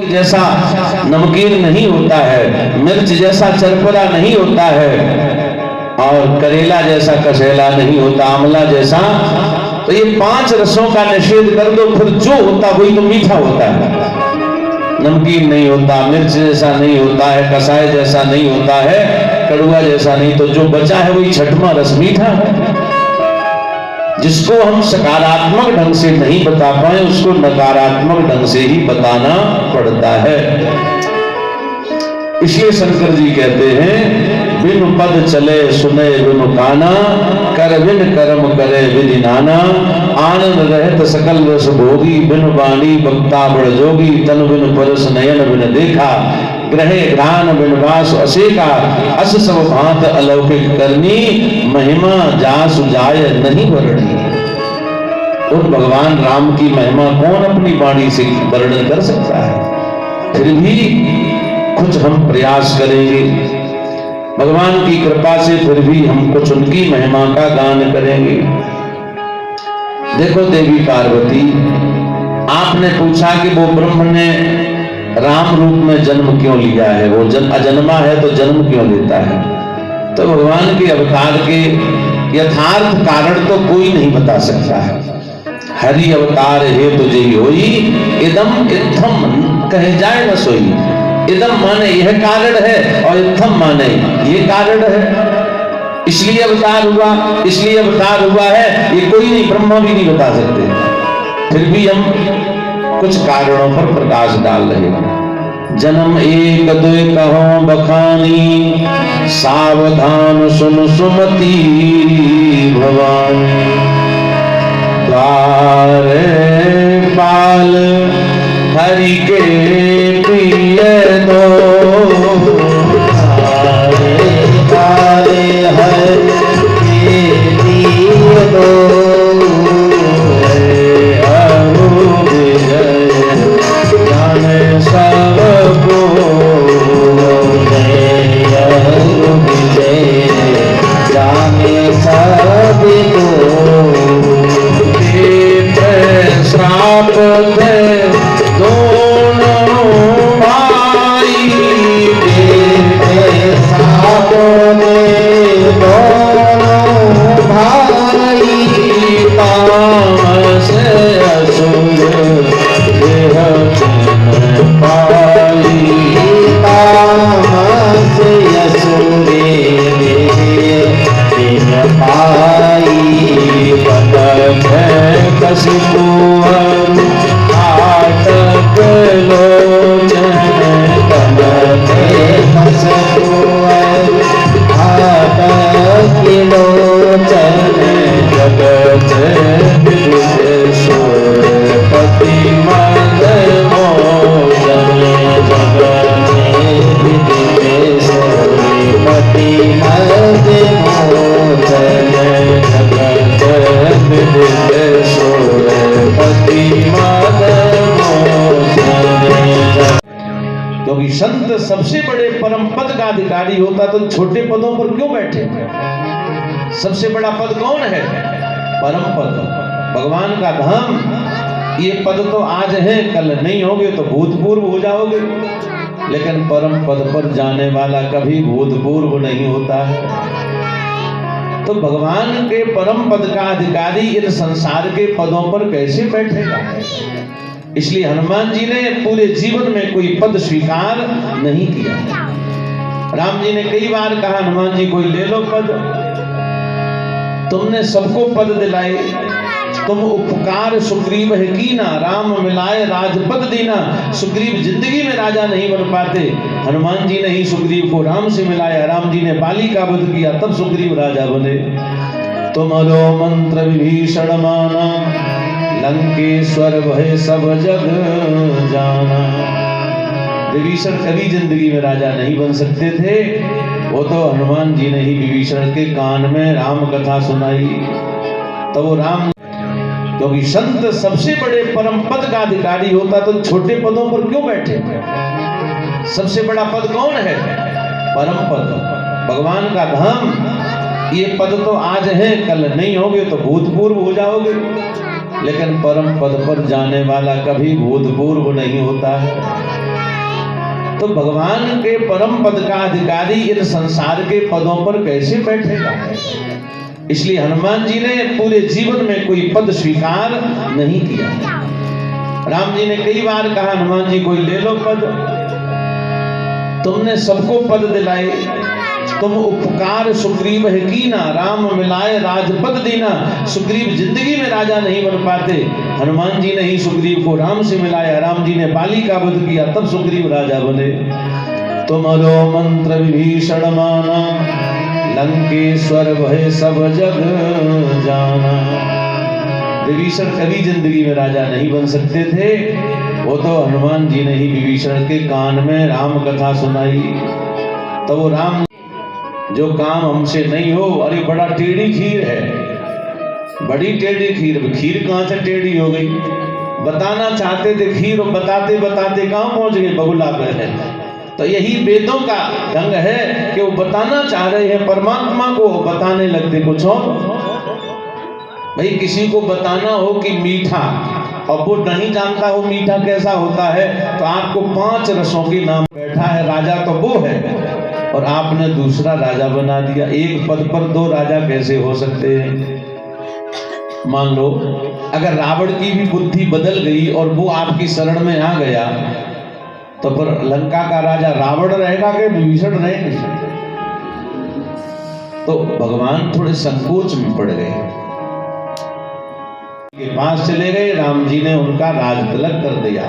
जैसा नमकीन नहीं होता है, मिर्च जैसा चरपरा नहीं होता है, और करेला जैसा कसेला नहीं होता, आंवला जैसा। तो ये 5 रसों का निषेध कर दो, फिर जो होता वही तो मीठा होता है। नमकीन नहीं होता, मिर्च जैसा नहीं होता है, कसाय जैसा नहीं होता है, कड़ुआ जैसा नहीं, तो जो बचा है वही छठवां रस मीठा है। जिसको हम सकारात्मक ढंग से नहीं बता पाए उसको नकारात्मक ढंग से ही बताना पड़ता है। इसलिए शंकर जी कहते हैं, बिनु पद चले सुने बिनु काना, कर बिन कर्म करे विधि नाना, आनंद रहत सकल रस भोगी, बिनु बाणी बक्ता बड़ जोगी, तन बिन परस नयन बिन देखा, ग्रहे घ्राण बिन वास असेका, अस सब भांत अलौकिक करनी, महिमा जासु जाय नहीं वर्णी। उन भगवान राम की महिमा कौन अपनी वाणी से वर्णन कर सकता है। फिर भी कुछ हम प्रयास करेंगे भगवान की कृपा से, फिर भी हम कुछ उनकी महिमा का गान करेंगे। देखो देवी पार्वती, आपने पूछा कि वो ब्रह्म ने राम रूप में जन्म क्यों लिया है, वो अजन्मा है तो जन्म क्यों लेता है। तो भगवान के अवतार के यथार्थ कारण तो कोई नहीं बता सकता है। हरि अवतार है तो जही होई, इदम इत्थम कहे जाए न सोई। इदम माने यह कारण है और इत्थम माने ये कारण है। इसलिए अवतार हुआ, इसलिए अवतार हुआ है, ये कोई नहीं, ब्रह्मा भी नहीं बता सकते। फिर भी हम कुछ कारणों पर प्रकाश डाल रहे हैं। जन्म एक दुई कहो बखानी, सावधान सुन सुमति भवानी, द्वारे पाल हरि के प्रिय दो, तारे हरि के प्रिय दो, क्योंकि संत सबसे बड़े परम पद का अधिकारी होता तो छोटे पदों पर क्यों बैठे। सबसे बड़ा पद कौन है? परम पद, भगवान का धाम। ये पद तो आज है, कल नहीं होगे तो भूतपूर्व हो जाओगे, लेकिन परम पद पर जाने वाला कभी भूतपूर्व नहीं होता है। तो भगवान के परम पद का अधिकारी इन संसार के पदों पर कैसे बैठेगा। इसलिए हनुमान जी ने पूरे जीवन में कोई पद स्वीकार नहीं किया। राम जी ने कई बार कहा, हनुमान जी कोई ले लो पद, तुमने सबको पद दिलाए, तुम उपकार सुग्रीव है कीना, राम मिलाए राजपद दीना। सुग्रीव जिंदगी में राजा नहीं बन पाते, हनुमान जी ने ही सुग्रीव को राम से मिलाया। राम जी ने बाली का वध किया, तब सुग्रीव राजा बने। तुम्हारो मंत्र विभीषण माना, लंकेश्वर भय सब जग जाना। विभीषण कभी जिंदगी में राजा नहीं बन सकते थे, वो तो हनुमान जी ने ही विभीषण के कान में राम कथा सुनाई, तो वो राम। क्योंकि संत सबसे बड़े परम पद का अधिकारी होता तो छोटे पदों पर क्यों बैठे। सबसे बड़ा पद कौन है? परम पद, भगवान का धाम। ये पद तो आज है, कल नहीं होगे तो भूतपूर्व हो जाओगे, लेकिन परम पद पर जाने वाला कभी भूतपूर्व नहीं होता है। तो भगवान के परम पद का अधिकारी इन संसार के पदों पर कैसे बैठेगा? इसलिए हनुमान जी ने पूरे जीवन में कोई पद स्वीकार नहीं किया। राम जी ने कई बार कहा, हनुमान जी कोई ले लो पद, तुमने सबको पद दिलाए, तुम उपकार सुग्रीव है कीना, राम मिलाए राजपद दीना। सुग्रीव जिंदगी में राजा नहीं बन पाते, हनुमान जी ने ही सुग्रीव को राम से मिलाया। राम जी ने बाली का वध किया, तब सुग्रीव राजा बने। तुम्हारो मंत्र विभीषण माना, लंकेश्वर भय सब जग जाना। विभीषण कभी जिंदगी में राजा नहीं बन सकते थे, वो तो हनुमान जी ने ही विभीषण के कान में राम कथा सुनाई। तो वो राम, जो काम हमसे नहीं हो, अरे बड़ा टेढ़ी खीर है, बड़ी टेढ़ी खीर, खीर कहां से टेढ़ी हो गई? बताना चाहते थे खीर, और बताते बताते कहां पहुंच गए? बगुला पे है। तो यही वेदों का ढंग है कि वो बताना चाह रहे हैं परमात्मा को, बताने लगते कुछ और। भाई किसी को बताना हो कि मीठा, और वो नहीं जानता हो मीठा कैसा होता है, तो आपको 5 रसों के नाम बैठा है, राजा तो वो है, और आपने दूसरा राजा बना दिया। एक पद पर 2 राजा कैसे हो सकते हैं? मान लो अगर रावण की भी बुद्धि बदल गई और वो आपकी शरण में आ गया, तो पर लंका का राजा रावण रहेगा कि विभीषण रहेंगे? तो भगवान थोड़े संकोच में पड़ गए, के पास चले गए। राम जी ने उनका राज तिलक कर दिया।